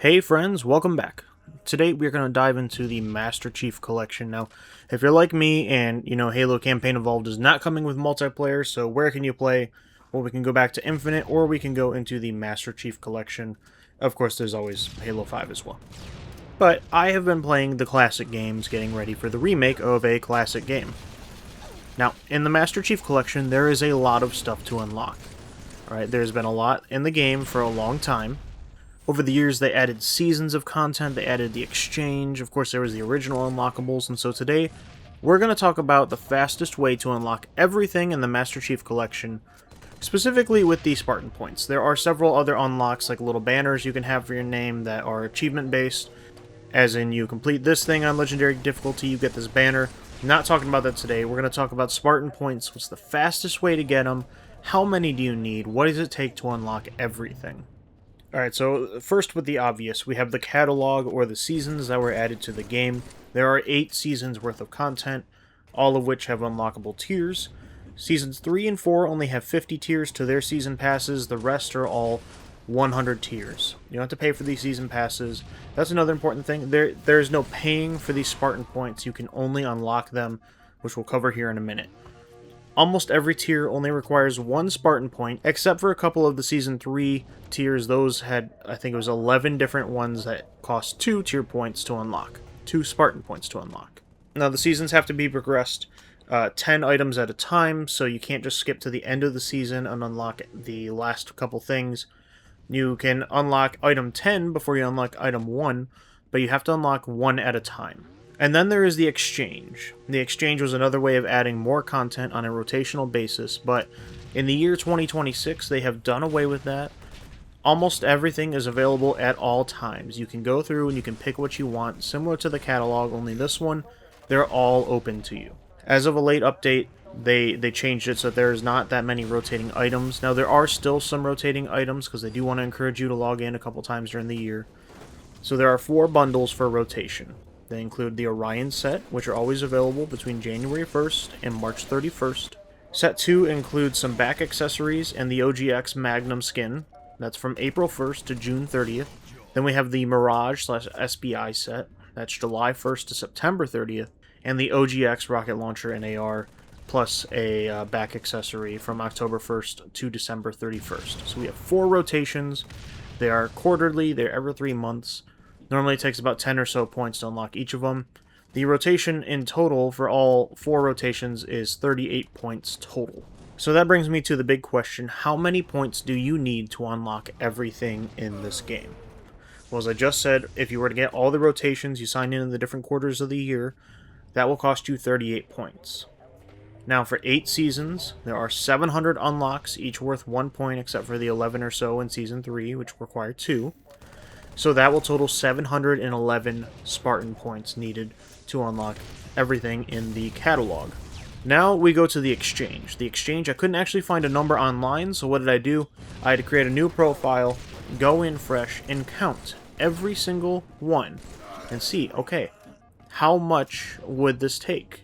Hey friends, welcome back. Today we're going to dive into the Master Chief Collection. Now, if you're like me and, Halo Campaign Evolved is not coming with multiplayer, so where can you play? Well, we can go back to Infinite, or we can go into the Master Chief Collection. Of course, there's always Halo 5 as well. But I have been playing the classic games, getting ready for the remake of a classic game. Now, in the Master Chief Collection, there is a lot of stuff to unlock. Alright, there's been a lot in the game for a long time. Over the years, they added seasons of content, they added the exchange, of course there was the original unlockables, and so today, we're going to talk about the fastest way to unlock everything in the Master Chief Collection, specifically with the Spartan points. There are several other unlocks, like little banners you can have for your name that are achievement-based, as in you complete this thing on Legendary difficulty, you get this banner. Not talking about that today, we're going to talk about Spartan points, what's the fastest way to get them, how many do you need, what does it take to unlock everything. Alright, so first with the obvious, we have the catalog or the seasons that were added to the game. There are 8 seasons worth of content, all of which have unlockable tiers. Seasons 3 and 4 only have 50 tiers to their season passes, the rest are all 100 tiers. You don't have to pay for these season passes. That's another important thing. There's no paying for these Spartan points, you can only unlock them, which we'll cover here in a minute. Almost every tier only requires 1 Spartan point, except for a couple of the Season 3 tiers. Those had, I think it was 11 different ones that cost 2 tier points to unlock. 2 Spartan points to unlock. Now, the seasons have to be progressed 10 items at a time, so you can't just skip to the end of the season and unlock the last couple things. You can unlock item 10 before you unlock item 1, but you have to unlock 1 at a time. And then there is the exchange. The exchange was another way of adding more content on a rotational basis, but in the year 2026, they have done away with that. Almost everything is available at all times. You can go through and you can pick what you want, similar to the catalog, only this one, they're all open to you. As of a late update, they changed it so there is not that many rotating items. Now, there are still some rotating items, because they do want to encourage you to log in a couple times during the year. So there are 4 bundles for rotation. They include the Orion set, which are always available between January 1st and March 31st. Set 2 includes some back accessories and the OGX Magnum skin. That's from April 1st to June 30th. Then we have the Mirage/SBI set. That's July 1st to September 30th. And the OGX Rocket Launcher and AR, plus a back accessory from October 1st to December 31st. So we have 4 rotations. They are quarterly, they're every 3 months. Normally it takes about 10 or so points to unlock each of them. The rotation in total for all 4 rotations is 38 points total. So that brings me to the big question, how many points do you need to unlock everything in this game? Well, as I just said, if you were to get all the rotations, you sign in the different quarters of the year, that will cost you 38 points. Now for 8 seasons, there are 700 unlocks, each worth 1 point except for the 11 or so in Season 3, which require 2. So that will total 711 Spartan points needed to unlock everything in the catalog. Now we go to the exchange. The exchange, I couldn't actually find a number online, so what did I do? I had to create a new profile, go in fresh, and count every single one and see, okay, how much would this take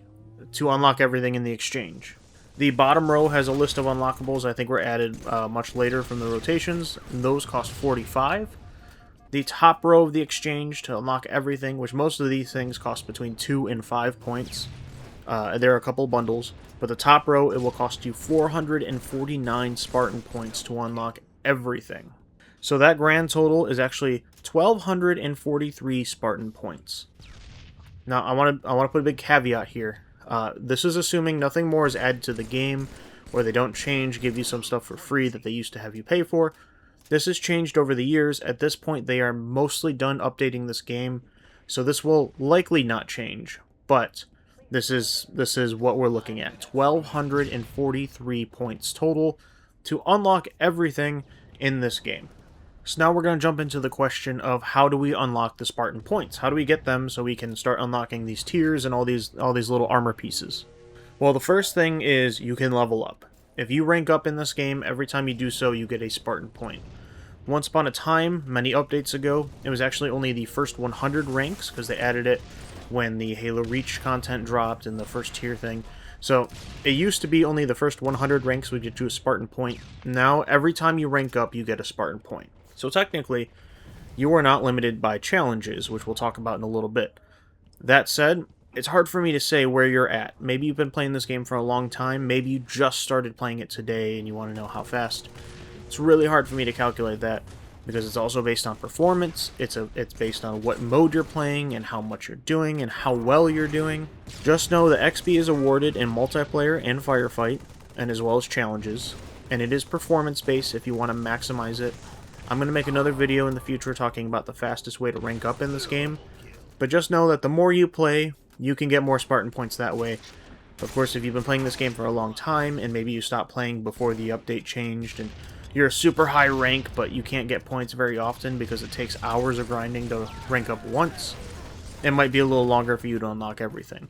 to unlock everything in the exchange? The bottom row has a list of unlockables I think were added much later from the rotations, and those cost 45. The top row of the exchange to unlock everything, which most of these things cost between 2 and 5 points. There are a couple bundles, but the top row, it will cost you 449 Spartan points to unlock everything. So that grand total is actually 1,243 Spartan points. Now, I want to put a big caveat here. This is assuming nothing more is added to the game, or they don't change, give you some stuff for free that they used to have you pay for. This has changed over the years. At this point, they are mostly done updating this game, so this will likely not change. But this is what we're looking at: 1,243 points total to unlock everything in this game. So now we're going to jump into the question of how do we unlock the Spartan points? How do we get them so we can start unlocking these tiers and all these little armor pieces? Well, the first thing is you can level up. If you rank up in this game, every time you do so, you get a Spartan point. Once upon a time, many updates ago, it was actually only the first 100 ranks, because they added it when the Halo Reach content dropped and the first tier thing. So, it used to be only the first 100 ranks would get you a Spartan point. Now, every time you rank up, you get a Spartan point. So technically, You are not limited by challenges, which we'll talk about in a little bit. That said, it's hard for me to say where you're at. Maybe you've been playing this game for a long time, maybe you just started playing it today and you want to know how fast. It's really hard for me to calculate that, because it's also based on performance, it's based on what mode you're playing, and how much you're doing, and how well you're doing. Just know that XP is awarded in multiplayer and firefight, and as well as challenges, and it is performance-based if you want to maximize it. I'm going to make another video in the future talking about the fastest way to rank up in this game, but just know that the more you play, you can get more Spartan points that way. Of course, if you've been playing this game for a long time, and maybe you stopped playing before the update changed, and you're a super high rank, but you can't get points very often because it takes hours of grinding to rank up once, it might be a little longer for you to unlock everything.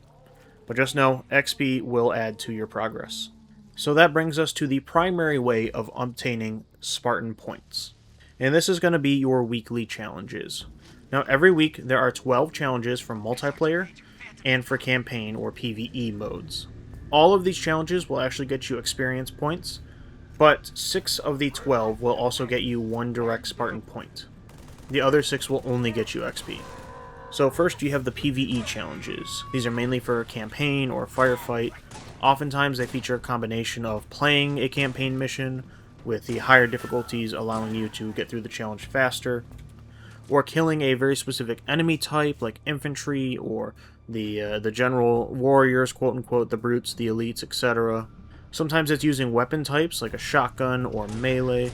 But just know, XP will add to your progress. So that brings us to the primary way of obtaining Spartan points. And this is going to be your weekly challenges. Now, every week there are 12 challenges for multiplayer and for campaign or PvE modes. All of these challenges will actually get you experience points, but 6 of the 12 will also get you 1 direct Spartan point. The other 6 will only get you XP. So first you have the PvE challenges. These are mainly for campaign or firefight. Oftentimes they feature a combination of playing a campaign mission, with the higher difficulties allowing you to get through the challenge faster, or killing a very specific enemy type like infantry or the general warriors, quote-unquote, the brutes, the elites, etc. Sometimes it's using weapon types like a shotgun or melee,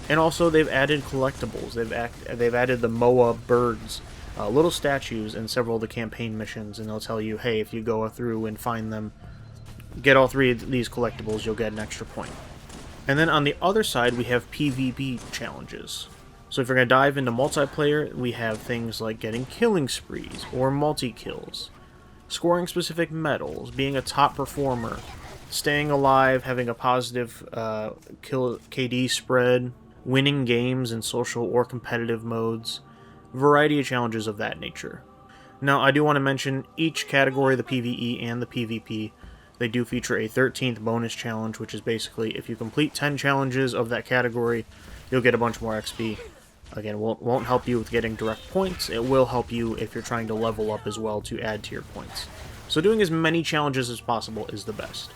and also they've added collectibles. They've added the Moa birds, little statues in several of the campaign missions, and they'll tell you, hey, if you go through and find them, get all 3 of these collectibles, you'll get an extra point. And then on the other side, we have PvP challenges. So if you're going to dive into multiplayer, we have things like getting killing sprees or multi-kills, scoring specific medals, being a top performer, staying alive, having a positive kill KD spread, winning games in social or competitive modes, variety of challenges of that nature. Now, I do want to mention each category, the PvE and the PvP, they do feature a 13th bonus challenge, which is basically if you complete 10 challenges of that category, you'll get a bunch more XP. Again, won't help you with getting direct points. It will help you if you're trying to level up as well to add to your points. So doing as many challenges as possible is the best.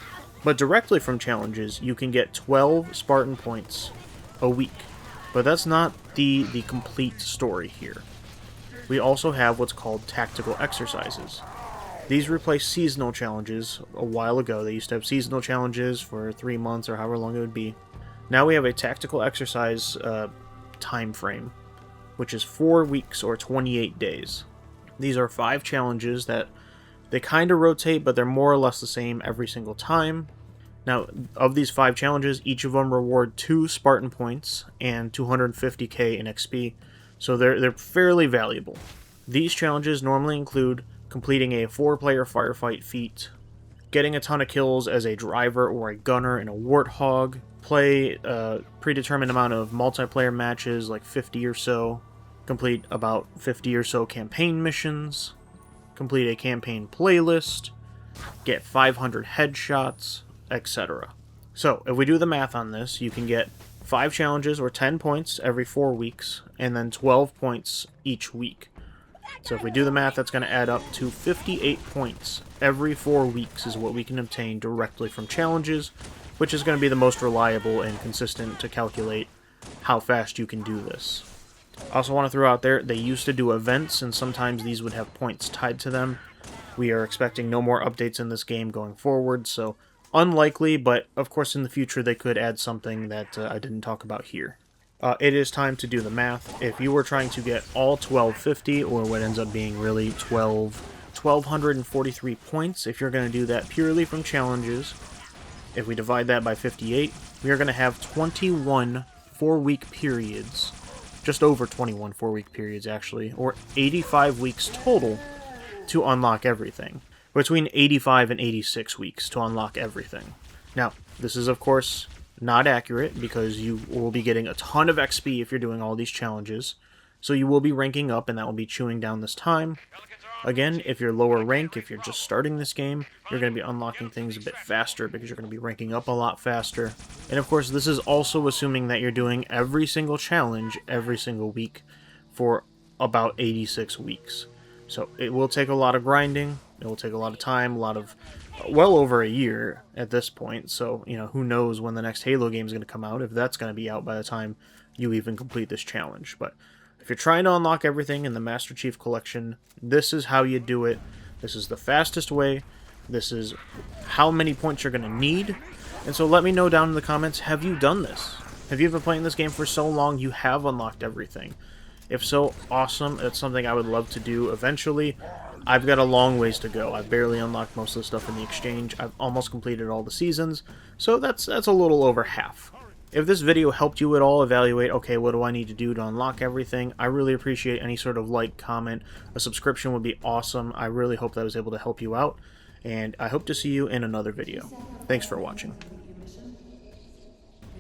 But directly from challenges, you can get 12 Spartan points a week. But that's not the complete story here. We also have what's called tactical exercises. These replace seasonal challenges. A while ago, they used to have seasonal challenges for 3 months or however long it would be. Now we have a tactical exercise time frame, which is 4 weeks or 28 days. These are 5 challenges that they kind of rotate, but they're more or less the same every single time. Now, of these 5 challenges, each of them reward 2 Spartan points and 250k in XP, so they're fairly valuable. These challenges normally include completing a 4-player firefight feat, getting a ton of kills as a driver or a gunner in a warthog, play a predetermined amount of multiplayer matches, like 50 or so, complete about 50 or so campaign missions, complete a campaign playlist, get 500 headshots, etc. So, if we do the math on this, you can get 5 challenges or 10 points every 4 weeks, and then 12 points each week. So if we do the math, that's going to add up to 58 points every 4 weeks is what we can obtain directly from challenges, which is going to be the most reliable and consistent to calculate how fast you can do this. I also want to throw out there, they used to do events, and sometimes these would have points tied to them. We are expecting no more updates in this game going forward, so unlikely, but of course in the future they could add something that I didn't talk about here. It is time to do the math. If you were trying to get all 1250, or what ends up being really 1,243 points, if you're going to do that purely from challenges, if we divide that by 58, we are going to have 21 4-week periods, just over 21 4-week periods actually, or 85 weeks total to unlock everything. Between 85 and 86 weeks to unlock everything. Now, this is of course not accurate, because you will be getting a ton of XP if you're doing all these challenges, so you will be ranking up, and that will be chewing down this time. Again, if you're lower rank, if you're just starting this game, you're going to be unlocking things a bit faster, because you're going to be ranking up a lot faster. And of course, this is also assuming that you're doing every single challenge every single week for about 86 weeks. So it will take a lot of grinding, it will take a lot of time, a lot of, well over a year at this point. So, you know, who knows when the next Halo game is going to come out, if that's going to be out by the time you even complete this challenge. But if you're trying to unlock everything in the Master Chief Collection, this is how you do it. This is the fastest way. This is how many points you're going to need. And so let me know down in the comments, have you done this? Have you been playing this game for so long you have unlocked everything? If so, awesome. It's something I would love to do eventually. I've got a long ways to go. I've barely unlocked most of the stuff in the exchange. I've almost completed all the seasons, so that's a little over half. If this video helped you at all evaluate, okay, what do I need to do to unlock everything, I really appreciate any sort of like, comment, a subscription would be awesome. I really hope that I was able to help you out, and I hope to see you in another video. Thanks for watching.